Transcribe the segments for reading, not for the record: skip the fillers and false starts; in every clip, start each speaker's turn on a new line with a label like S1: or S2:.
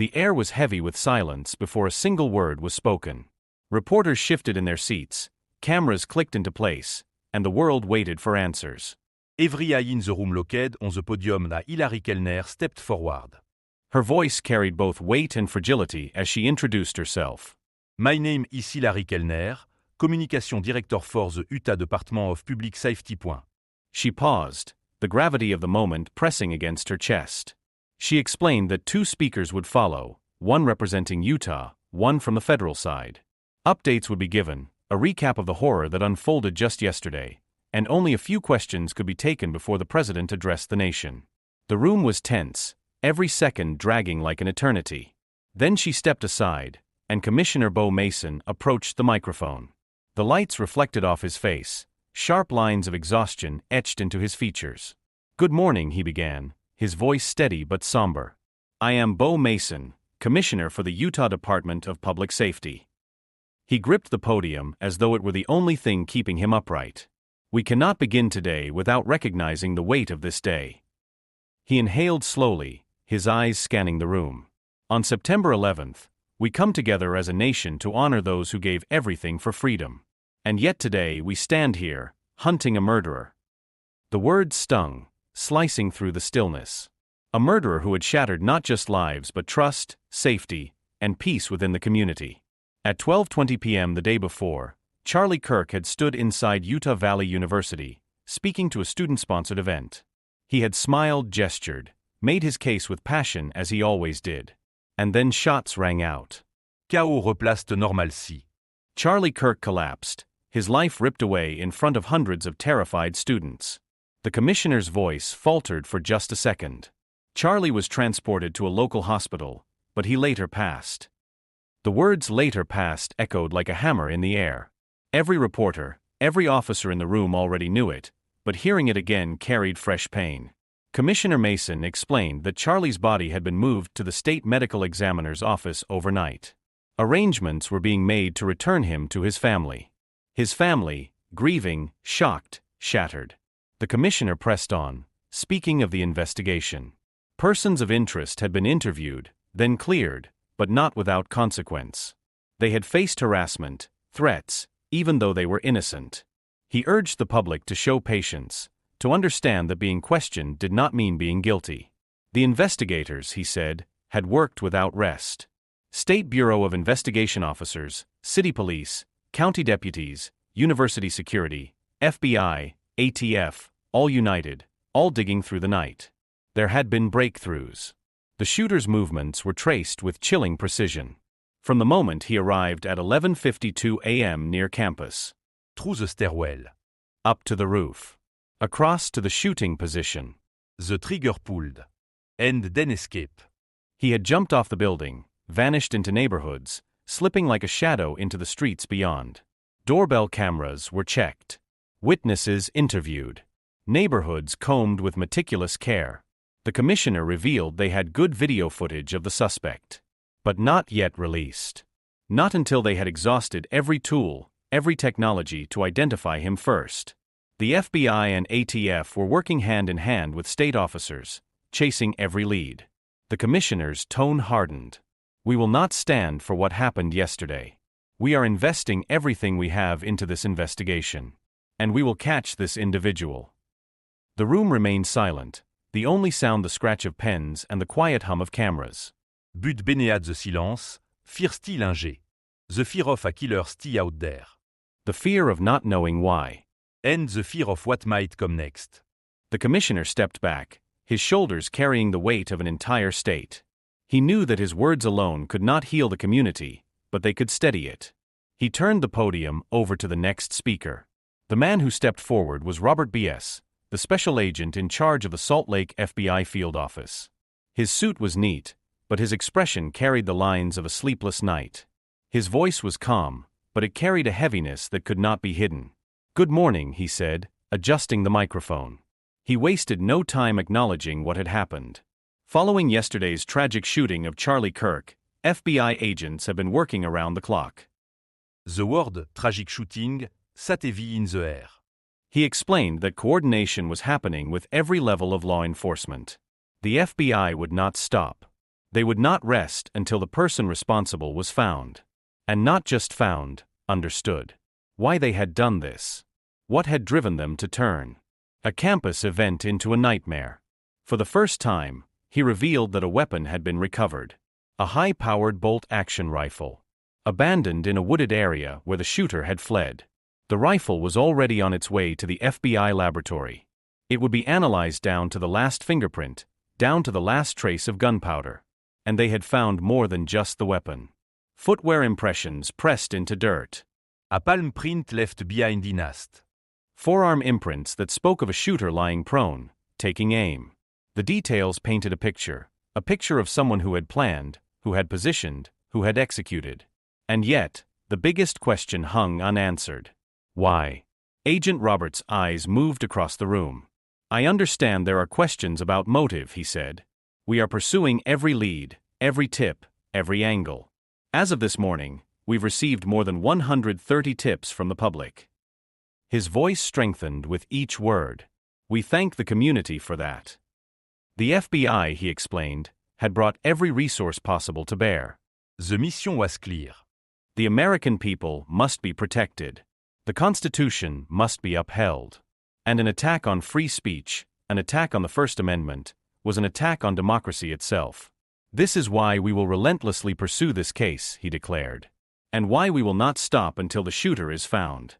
S1: The air was heavy with silence before a single word was spoken. Reporters shifted in their seats, cameras clicked into place, and the world waited for answers.
S2: Every eye in the room looked on the podium that Hilary Kellner stepped forward.
S1: Her voice carried both weight and fragility as she introduced herself.
S2: My name is Hilary Kellner, Communication Director for the Utah Department of Public Safety.
S1: She paused, the gravity of the moment pressing against her chest. She explained that 2 speakers would follow, one representing Utah, one from the federal side. Updates would be given, a recap of the horror that unfolded just yesterday, and only a few questions could be taken before the president addressed the nation. The room was tense, every second dragging like an eternity. Then she stepped aside, and Commissioner Bo Mason approached the microphone. The lights reflected off his face, sharp lines of exhaustion etched into his features. "Good morning," he began, his voice steady but somber. "I am Bo Mason, Commissioner for the Utah Department of Public Safety." He gripped the podium as though it were the only thing keeping him upright. "We cannot begin today without recognizing the weight of this day." He inhaled slowly, his eyes scanning the room. "On September 11th, we come together as a nation to honor those who gave everything for freedom. And yet today we stand here, hunting a murderer." The words stung, slicing through the stillness. A murderer who had shattered not just lives but trust, safety, and peace within the community. At 12:20 p.m. the day before, Charlie Kirk had stood inside Utah Valley University, speaking to a student-sponsored event. He had smiled, gestured, made his case with passion as he always did. And then shots rang out.
S2: Chaos replaced normalcy.
S1: Charlie Kirk collapsed, his life ripped away in front of hundreds of terrified students. The commissioner's voice faltered for just a second. Charlie was transported to a local hospital, but he later passed. The words "later passed" echoed like a hammer in the air. Every reporter, every officer in the room already knew it, but hearing it again carried fresh pain. Commissioner Mason explained that Charlie's body had been moved to the state medical examiner's office overnight. Arrangements were being made to return him to his family. His family, grieving, shocked, shattered. The commissioner pressed on, speaking of the investigation. Persons of interest had been interviewed, then cleared, but not without consequence. They had faced harassment, threats, even though they were innocent. He urged the public to show patience, to understand that being questioned did not mean being guilty. The investigators, he said, had worked without rest. State Bureau of Investigation officers, city police, county deputies, university security, FBI, ATF, all united, all digging through the night. There had been breakthroughs. The shooter's movements were traced with chilling precision. From the moment he arrived at 11:52 a.m. near campus.
S2: Through the stairwell.
S1: Up to the roof. Across to the shooting position.
S2: The trigger pulled. And then escape.
S1: He had jumped off the building, vanished into neighborhoods, slipping like a shadow into the streets beyond. Doorbell cameras were checked. Witnesses interviewed. Neighborhoods combed with meticulous care. The commissioner revealed they had good video footage of the suspect. But not yet released. Not until they had exhausted every tool, every technology to identify him first. The FBI and ATF were working hand in hand with state officers, chasing every lead. The commissioner's tone hardened. "We will not stand for what happened yesterday. We are investing everything we have into this investigation. And we will catch this individual." The room remained silent, the only sound the scratch of pens and the quiet hum of cameras.
S2: But beneath the silence, fear still lingeait. The fear of a killer still out there.
S1: The fear of not knowing why.
S2: And the fear of what might come next.
S1: The commissioner stepped back, his shoulders carrying the weight of an entire state. He knew that his words alone could not heal the community, but they could steady it. He turned the podium over to the next speaker. The man who stepped forward was Robert B.S., the special agent in charge of the Salt Lake FBI field office. His suit was neat, but his expression carried the lines of a sleepless night. His voice was calm, but it carried a heaviness that could not be hidden. "Good morning," he said, adjusting the microphone. He wasted no time acknowledging what had happened. Following yesterday's tragic shooting of Charlie Kirk, FBI agents have been working around the clock.
S2: The word tragic shooting sat heavy in the air.
S1: He explained that coordination was happening with every level of law enforcement. The FBI would not stop. They would not rest until the person responsible was found. And not just found, understood. Why they had done this. What had driven them to turn a campus event into a nightmare. For the first time, he revealed that a weapon had been recovered. A high-powered bolt-action rifle. Abandoned in a wooded area where the shooter had fled. The rifle was already on its way to the FBI laboratory. It would be analyzed down to the last fingerprint, down to the last trace of gunpowder. And they had found more than just the weapon. Footwear impressions pressed into dirt.
S2: A palm print left behind in nest.
S1: Forearm imprints that spoke of a shooter lying prone, taking aim. The details painted a picture of someone who had planned, who had positioned, who had executed. And yet, the biggest question hung unanswered. Why? Agent Roberts' eyes moved across the room. I understand there are questions about motive, he said. We are pursuing every lead, every tip, every angle. As of this morning, we've received more than 130 tips from the public. His voice strengthened with each word. We thank the community for that. The FBI, he explained, had brought every resource possible to bear.
S2: The mission was clear.
S1: The American people must be protected. The Constitution must be upheld. And an attack on free speech, an attack on the First Amendment, was an attack on democracy itself. This is why we will relentlessly pursue this case, he declared. And why we will not stop until the shooter is found.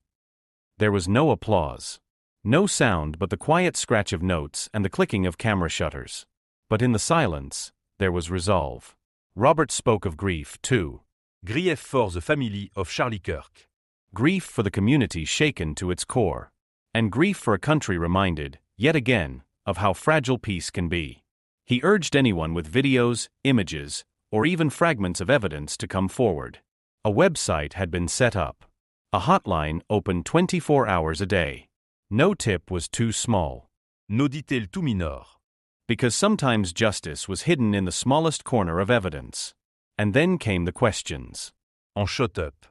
S1: There was no applause. No sound but the quiet scratch of notes and the clicking of camera shutters. But in the silence, there was resolve. Robert spoke of grief, too.
S2: Grief for the family of Charlie Kirk.
S1: Grief for the community shaken to its core. And grief for a country reminded, yet again, of how fragile peace can be. He urged anyone with videos, images, or even fragments of evidence to come forward. A website had been set up. A hotline open 24 hours a day. No tip was too small.
S2: No detail too minor.
S1: Because sometimes justice was hidden in the smallest corner of evidence. And then came the questions.
S2: On shut up.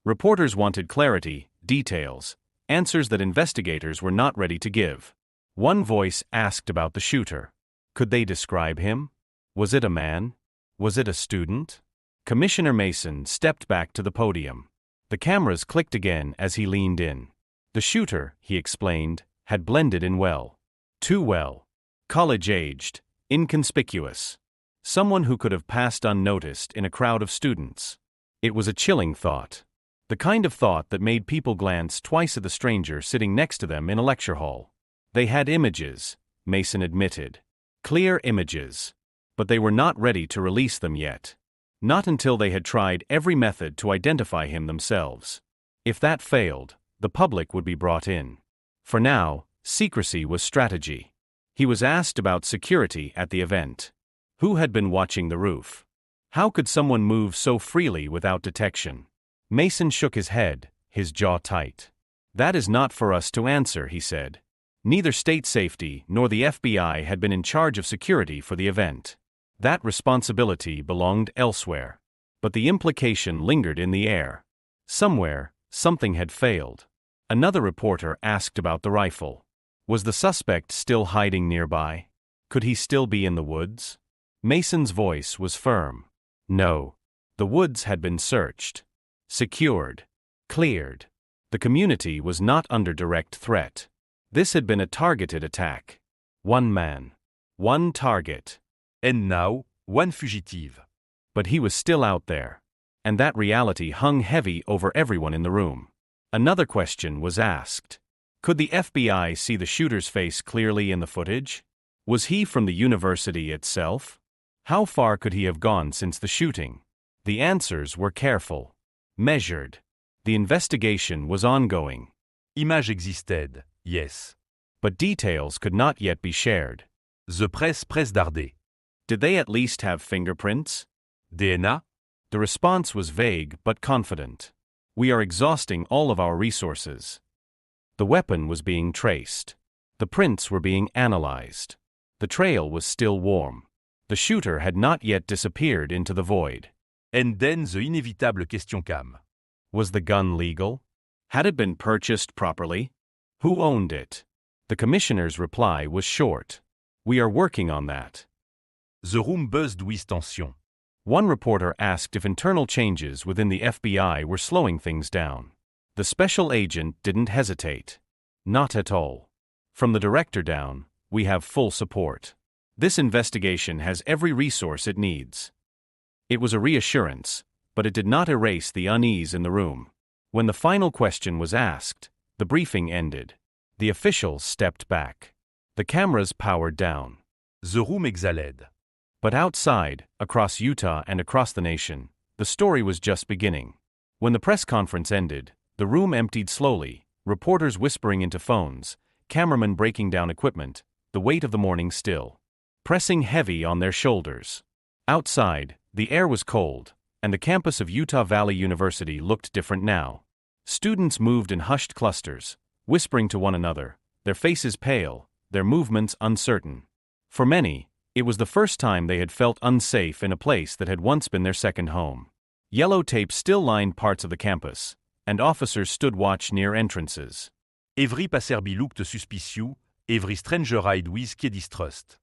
S1: Reporters wanted clarity, details, answers that investigators were not ready to give. One voice asked about the shooter. Could they describe him? Was it a man? Was it a student? Commissioner Mason stepped back to the podium. The cameras clicked again as he leaned in. The shooter, he explained, had blended in well. Too well. College-aged, inconspicuous. Someone who could have passed unnoticed in a crowd of students. It was a chilling thought. The kind of thought that made people glance twice at the stranger sitting next to them in a lecture hall. They had images, Mason admitted. Clear images. But they were not ready to release them yet. Not until they had tried every method to identify him themselves. If that failed, the public would be brought in. For now, secrecy was strategy. He was asked about security at the event. Who had been watching the roof? How could someone move so freely without detection? Mason shook his head, his jaw tight. That is not for us to answer, he said. Neither state safety nor the FBI had been in charge of security for the event. That responsibility belonged elsewhere. But the implication lingered in the air. Somewhere, something had failed. Another reporter asked about the rifle. Was the suspect still hiding nearby? Could he still be in the woods? Mason's voice was firm. No. The woods had been searched. Secured. Cleared. The community was not under direct threat. This had been a targeted attack. One man. One target.
S2: And now, one fugitive.
S1: But he was still out there. And that reality hung heavy over everyone in the room. Another question was asked. Could the FBI see the shooter's face clearly in the footage? Was he from the university itself? How far could he have gone since the shooting? The answers were careful. Measured. The investigation was ongoing.
S2: Image existed, yes.
S1: But details could not yet be shared.
S2: The press dardait.
S1: Did they at least have fingerprints?
S2: DNA?
S1: The response was vague but confident. We are exhausting all of our resources. The weapon was being traced. The prints were being analyzed. The trail was still warm. The shooter had not yet disappeared into the void.
S2: And then the inévitable question came.
S1: Was the gun legal? Had it been purchased properly? Who owned it? The commissioner's reply was short. We are working on that.
S2: The room buzzed with tension.
S1: One reporter asked if internal changes within the FBI were slowing things down. The special agent didn't hesitate. Not at all. From the director down, we have full support. This investigation has every resource it needs. It was a reassurance, but it did not erase the unease in the room. When the final question was asked, the briefing ended. The officials stepped back. The cameras powered down.
S2: The room exhaled.
S1: But outside, across Utah and across the nation, the story was just beginning. When the press conference ended, the room emptied slowly, reporters whispering into phones, cameramen breaking down equipment, the weight of the morning still pressing heavy on their shoulders. Outside, the air was cold, and the campus of Utah Valley University looked different now. Students moved in hushed clusters, whispering to one another, their faces pale, their movements uncertain. For many, it was the first time they had felt unsafe in a place that had once been their second home. Yellow tape still lined parts of the campus, and officers stood watch near entrances.
S2: Every passerby looked suspicious, every stranger eyed with distrust.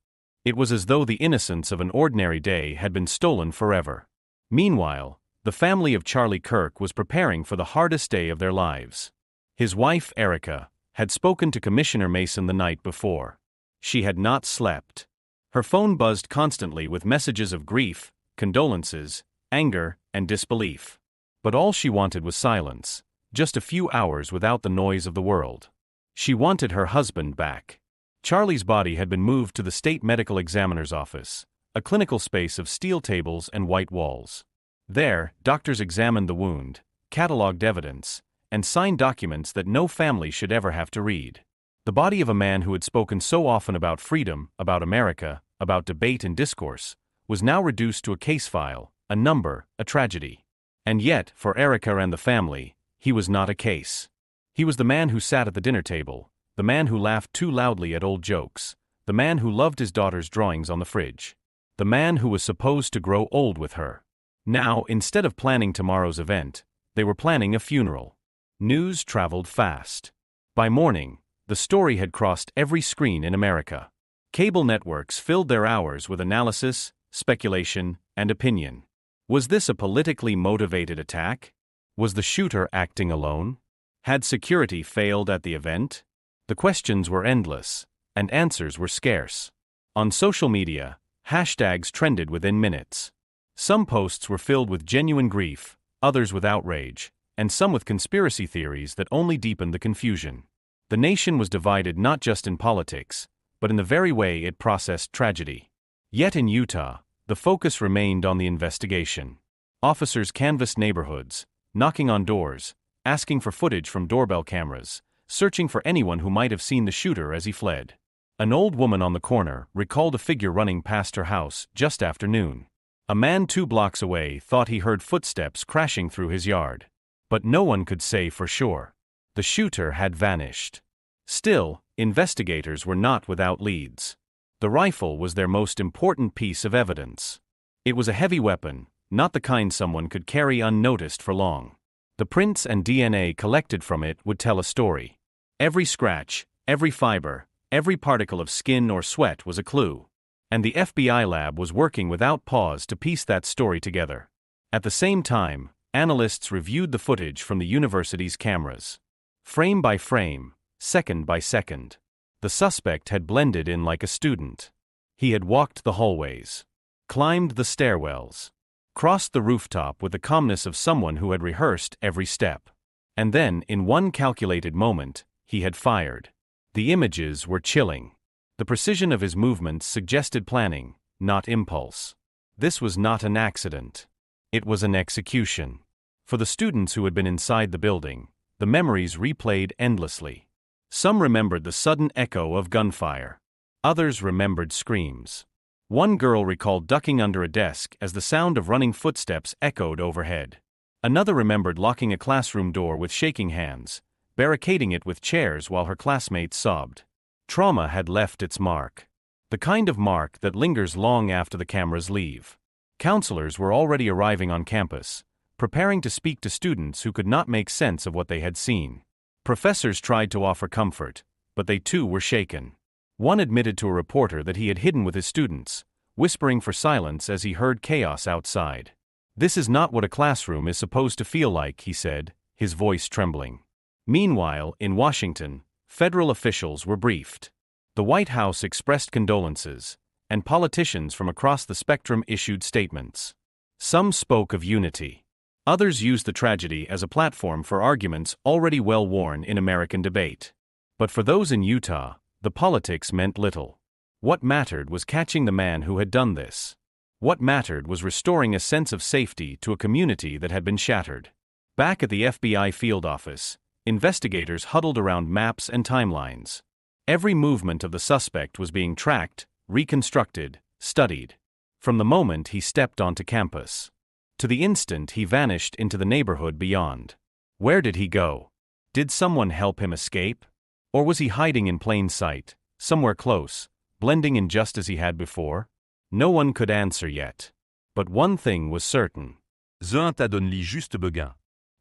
S1: It was as though the innocence of an ordinary day had been stolen forever. Meanwhile, the family of Charlie Kirk was preparing for the hardest day of their lives. His wife, Erica, had spoken to Commissioner Mason the night before. She had not slept. Her phone buzzed constantly with messages of grief, condolences, anger, and disbelief. But all she wanted was silence, just a few hours without the noise of the world. She wanted her husband back. Charlie's body had been moved to the state medical examiner's office, a clinical space of steel tables and white walls. There, doctors examined the wound, cataloged evidence, and signed documents that no family should ever have to read. The body of a man who had spoken so often about freedom, about America, about debate and discourse, was now reduced to a case file, a number, a tragedy. And yet, for Erica and the family, he was not a case. He was the man who sat at the dinner table, the man who laughed too loudly at old jokes, the man who loved his daughter's drawings on the fridge, the man who was supposed to grow old with her. Now, instead of planning tomorrow's event, they were planning a funeral. News traveled fast. By morning, the story had crossed every screen in America. Cable networks filled their hours with analysis, speculation, and opinion. Was this a politically motivated attack? Was the shooter acting alone? Had security failed at the event? The questions were endless, and answers were scarce. On social media, hashtags trended within minutes. Some posts were filled with genuine grief, others with outrage, and some with conspiracy theories that only deepened the confusion. The nation was divided not just in politics, but in the very way it processed tragedy. Yet in Utah, the focus remained on the investigation. Officers canvassed neighborhoods, knocking on doors, asking for footage from doorbell cameras, searching for anyone who might have seen the shooter as he fled. An old woman on the corner recalled a figure running past her house just after noon. A man 2 blocks away thought he heard footsteps crashing through his yard. But no one could say for sure. The shooter had vanished. Still, investigators were not without leads. The rifle was their most important piece of evidence. It was a heavy weapon, not the kind someone could carry unnoticed for long. The prints and DNA collected from it would tell a story. Every scratch, every fiber, every particle of skin or sweat was a clue. And the FBI lab was working without pause to piece that story together. At the same time, analysts reviewed the footage from the university's cameras. Frame by frame, second by second, the suspect had blended in like a student. He had walked the hallways, climbed the stairwells, crossed the rooftop with the calmness of someone who had rehearsed every step. And then, in one calculated moment, he had fired. The images were chilling. The precision of his movements suggested planning, not impulse. This was not an accident. It was an execution. For the students who had been inside the building, the memories replayed endlessly. Some remembered the sudden echo of gunfire. Others remembered screams. One girl recalled ducking under a desk as the sound of running footsteps echoed overhead. Another remembered locking a classroom door with shaking hands, barricading it with chairs while her classmates sobbed. Trauma had left its mark. The kind of mark that lingers long after the cameras leave. Counselors were already arriving on campus, preparing to speak to students who could not make sense of what they had seen. Professors tried to offer comfort, but they too were shaken. One admitted to a reporter that he had hidden with his students, whispering for silence as he heard chaos outside. "This is not what a classroom is supposed to feel like," he said, his voice trembling. Meanwhile, in Washington, federal officials were briefed. The White House expressed condolences, and politicians from across the spectrum issued statements. Some spoke of unity. Others used the tragedy as a platform for arguments already well worn in American debate. But for those in Utah, the politics meant little. What mattered was catching the man who had done this. What mattered was restoring a sense of safety to a community that had been shattered. Back at the FBI field office, investigators huddled around maps and timelines. Every movement of the suspect was being tracked, reconstructed, studied. From the moment he stepped onto campus, to the instant he vanished into the neighborhood beyond. Where did he go? Did someone help him escape? Or was he hiding in plain sight, somewhere close, blending in just as he had before? No one could answer yet. But one thing was certain.
S2: The donne-lit juste beguin.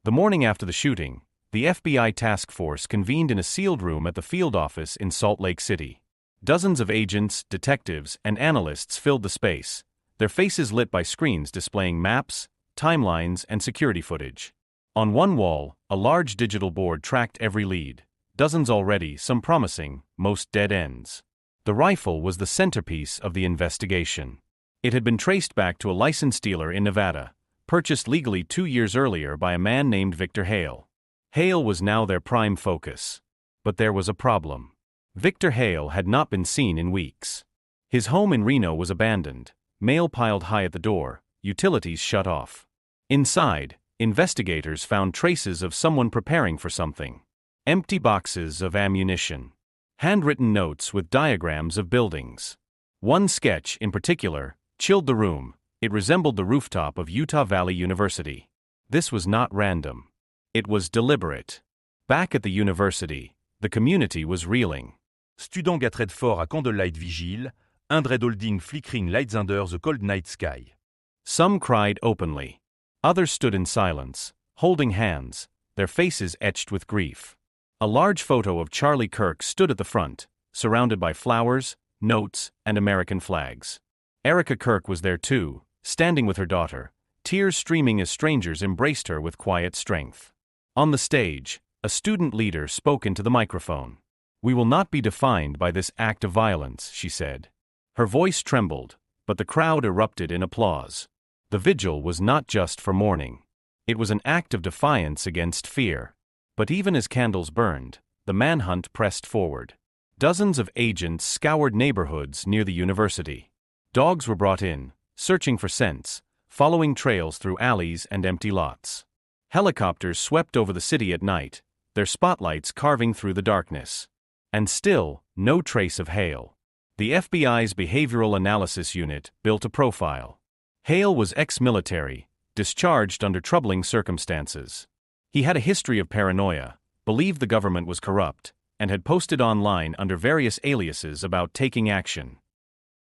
S1: The morning after the shooting, the FBI task force convened in a sealed room at the field office in Salt Lake City. Dozens of agents, detectives, and analysts filled the space, their faces lit by screens displaying maps, timelines, and security footage. On one wall, a large digital board tracked every lead, dozens already, some promising, most dead ends. The rifle was the centerpiece of the investigation. It had been traced back to a licensed dealer in Nevada, purchased legally 2 years earlier by a man named Victor Hale. Hale was now their prime focus. But there was a problem. Victor Hale had not been seen in weeks. His home in Reno was abandoned, mail piled high at the door, utilities shut off. Inside, investigators found traces of someone preparing for something. Empty boxes of ammunition. Handwritten notes with diagrams of buildings. One sketch, in particular, chilled the room. It resembled the rooftop of Utah Valley University. This was not random. It was deliberate. Back at the university, the community was reeling.
S2: Students gâteraient fort à candlelight vigile, un dread holding flickering lights under the cold night sky.
S1: Some cried openly. Others stood in silence, holding hands, their faces etched with grief. A large photo of Charlie Kirk stood at the front, surrounded by flowers, notes, and American flags. Erica Kirk was there too, standing with her daughter, tears streaming as strangers embraced her with quiet strength. On the stage, a student leader spoke into the microphone. "We will not be defined by this act of violence," she said. Her voice trembled, but the crowd erupted in applause. The vigil was not just for mourning. It was an act of defiance against fear. But even as candles burned, the manhunt pressed forward. Dozens of agents scoured neighborhoods near the university. Dogs were brought in, searching for scents, following trails through alleys and empty lots. Helicopters swept over the city at night, their spotlights carving through the darkness. And still, no trace of Hale. The FBI's Behavioral Analysis Unit built a profile. Hale was ex-military, discharged under troubling circumstances. He had a history of paranoia, believed the government was corrupt, and had posted online under various aliases about taking action.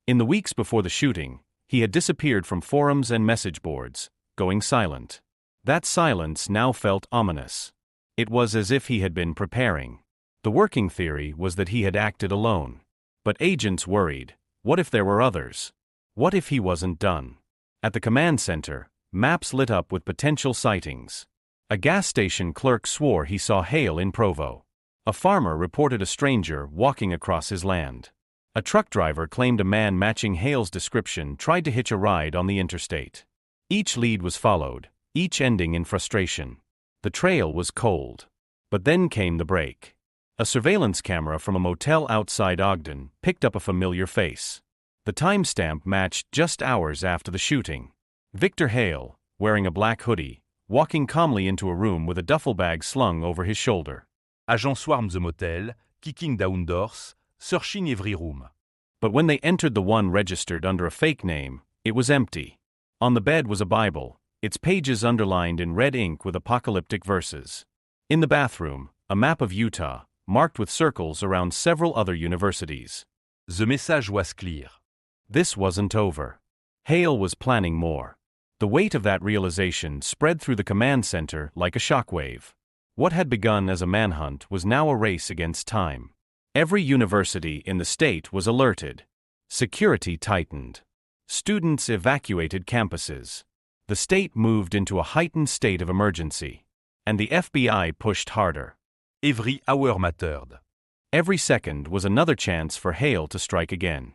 S1: In the weeks before the shooting, he had disappeared from forums and message boards, going silent. That silence now felt ominous. It was as if he had been preparing. The working theory was that he had acted alone. But agents worried. What if there were others? What if he wasn't done? At the command center, maps lit up with potential sightings. A gas station clerk swore he saw Hale in Provo. A farmer reported a stranger walking across his land. A truck driver claimed a man matching Hale's description tried to hitch a ride on the interstate. Each lead was followed, each ending in frustration. The trail was cold. But then came the break. A surveillance camera from a motel outside Ogden picked up a familiar face. The timestamp matched just hours after the shooting. Victor Hale, wearing a black hoodie, walking calmly into a room with a duffel bag slung over his shoulder.
S2: Agents swarmed the motel, kicking down doors, searching every room.
S1: But when they entered the one registered under a fake name, it was empty. On the bed was a Bible, its pages underlined in red ink with apocalyptic verses. In the bathroom, a map of Utah, marked with circles around several other universities.
S2: The message was clear.
S1: This wasn't over. Hale was planning more. The weight of that realization spread through the command center like a shockwave. What had begun as a manhunt was now a race against time. Every university in the state was alerted. Security tightened. Students evacuated campuses. The state moved into a heightened state of emergency. And the FBI pushed harder.
S2: Every hour mattered.
S1: Every second was another chance for Hale to strike again.